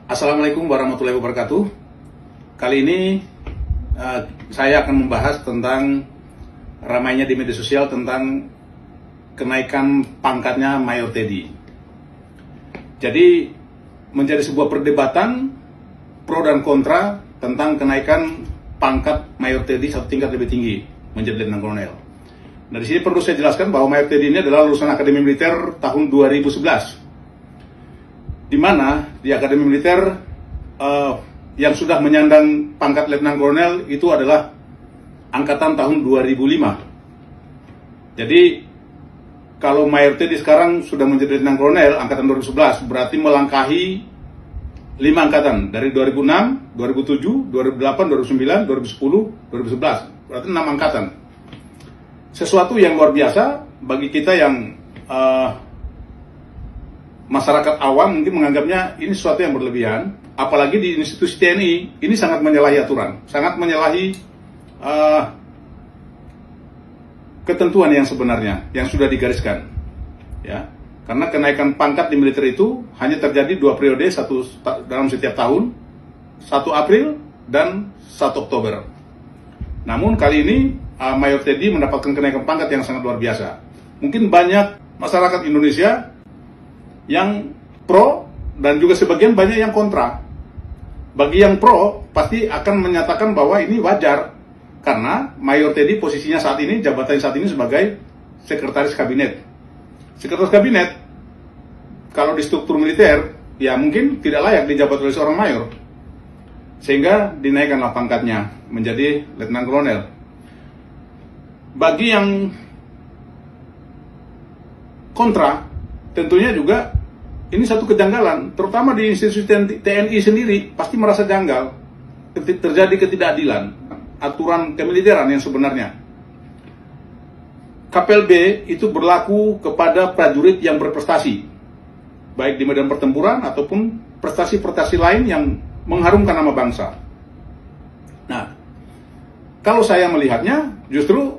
Assalamualaikum warahmatullahi wabarakatuh. Kali ini saya akan membahas tentang ramainya di media sosial tentang kenaikan pangkatnya Mayor Teddy. Jadi menjadi sebuah perdebatan pro dan kontra tentang kenaikan pangkat Mayor Teddy satu tingkat lebih tinggi menjadi Letnan Kolonel. Nah, di sini perlu saya jelaskan bahwa Mayor Teddy ini adalah lulusan Akademi Militer tahun 2011. Di mana di Akademi Militer yang sudah menyandang pangkat Letnan Kolonel itu adalah angkatan tahun 2005. Jadi kalau Mayor Teddy sekarang sudah menjadi Letnan Kolonel angkatan 2011, berarti melangkahi 5 angkatan dari 2006, 2007, 2008, 2009, 2010, 2011. Berarti 6 angkatan. Sesuatu yang luar biasa bagi kita yang masyarakat awam mungkin menganggapnya ini sesuatu yang berlebihan, apalagi di institusi TNI. Ini sangat menyalahi aturan, sangat menyalahi ketentuan yang sebenarnya yang sudah digariskan, ya. Karena kenaikan pangkat di militer itu hanya terjadi 2 periode, dalam setiap tahun, 1 April dan 1 Oktober. Namun kali ini Mayor Teddy mendapatkan kenaikan pangkat yang sangat luar biasa. Mungkin banyak masyarakat Indonesia yang pro dan juga sebagian banyak yang kontra. Bagi yang pro pasti akan menyatakan bahwa ini wajar karena Mayor Teddy posisinya saat ini, jabatannya saat ini sebagai sekretaris kabinet. Sekretaris kabinet kalau di struktur militer ya mungkin tidak layak dijabat oleh seorang mayor, sehingga dinaikkanlah pangkatnya menjadi Letnan Kolonel. Bagi yang kontra tentunya juga ini satu kejanggalan, terutama di institusi TNI sendiri pasti merasa janggal, terjadi ketidakadilan aturan kemiliteran yang sebenarnya. KPLB itu berlaku kepada prajurit yang berprestasi, baik di medan pertempuran ataupun prestasi-prestasi lain yang mengharumkan nama bangsa. Nah, kalau saya melihatnya justru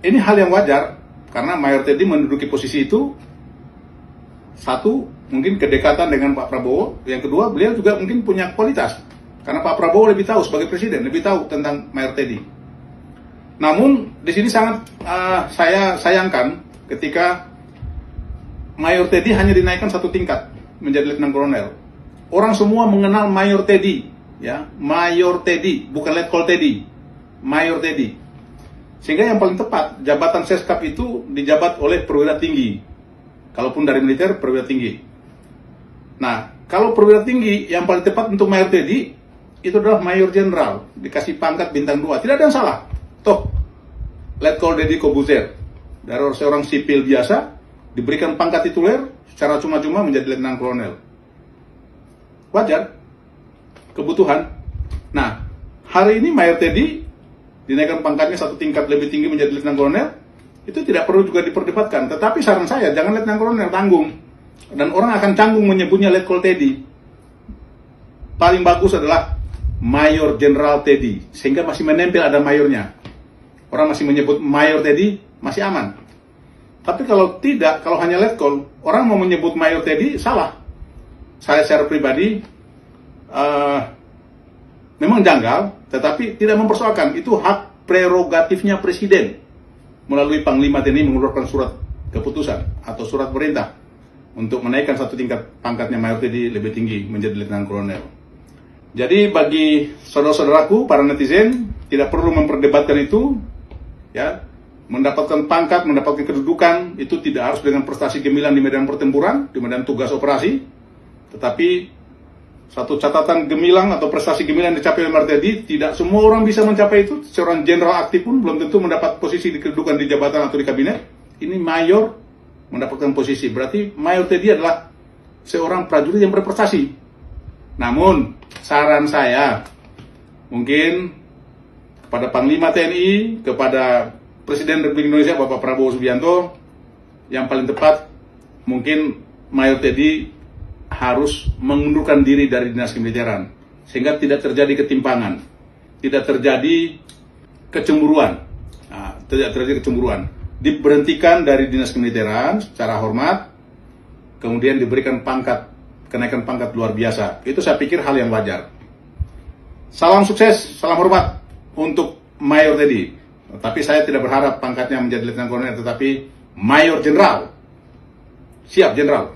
ini hal yang wajar karena Mayor Teddy menduduki posisi itu. Satu, mungkin kedekatan dengan Pak Prabowo. Yang kedua, beliau juga mungkin punya kualitas. Karena Pak Prabowo lebih tahu sebagai presiden, lebih tahu tentang Mayor Teddy. Namun, di sini sangat saya sayangkan ketika Mayor Teddy hanya dinaikkan 1 tingkat menjadi Letnan Kolonel. Orang semua mengenal Mayor Teddy, ya, Mayor Teddy, bukan Letkol Teddy, Mayor Teddy. Sehingga yang paling tepat, jabatan Seskap itu dijabat oleh perwira tinggi. Kalaupun dari militer, perwira tinggi. Nah, kalau perwira tinggi yang paling tepat untuk Mayor Teddy itu adalah Mayor Jenderal, dikasih pangkat bintang 2. Tidak ada yang salah. Toh, Letkol Deddy Kobuzer dari seorang sipil biasa diberikan pangkat tituler secara cuma-cuma menjadi Letnan Kolonel. Wajar, kebutuhan. Nah, hari ini Mayor Teddy dinaikkan pangkatnya 1 tingkat lebih tinggi menjadi Letnan Kolonel. Itu tidak perlu juga diperdebatkan. Tetapi saran saya, jangan Letnan Kolonel, tanggung. Dan orang akan canggung menyebutnya Letkol Teddy. Paling bagus adalah Mayor Jenderal Teddy, sehingga masih menempel ada mayornya. Orang masih menyebut Mayor Teddy, masih aman. Tapi kalau tidak, kalau hanya Letkol, orang mau menyebut Mayor Teddy, salah. Saya secara pribadi memang janggal, tetapi tidak mempersoalkan. Itu hak prerogatifnya presiden melalui Panglima TNI mengeluarkan surat keputusan atau surat perintah untuk menaikkan 1 tingkat pangkatnya Mayor Teddy lebih tinggi menjadi Letnan Kolonel. Jadi bagi saudara-saudaraku, para netizen, tidak perlu memperdebatkan itu, ya. Mendapatkan pangkat, mendapatkan kedudukan itu tidak harus dengan prestasi gemilang di medan pertempuran, di medan tugas operasi, tetapi satu catatan gemilang atau prestasi gemilang dicapai oleh Mayor Teddy, tidak semua orang bisa mencapai itu. Seorang jenderal aktif pun belum tentu mendapat posisi di kedudukan di jabatan atau di kabinet. Ini mayor mendapatkan posisi. Berarti Mayor Teddy adalah seorang prajurit yang berprestasi. Namun, saran saya, mungkin kepada Panglima TNI, kepada Presiden Republik Indonesia Bapak Prabowo Subianto, yang paling tepat, mungkin Mayor Teddy harus mengundurkan diri dari dinas kemiliteran sehingga tidak terjadi ketimpangan, tidak terjadi kecemburuan. Diberhentikan dari dinas kemiliteran secara hormat, kemudian diberikan pangkat kenaikan pangkat luar biasa. Itu saya pikir hal yang wajar. Salam sukses, salam hormat untuk Mayor Teddy. Tapi saya tidak berharap pangkatnya menjadi Letnan Kolonel, tetapi Mayor Jenderal. Siap, Jenderal.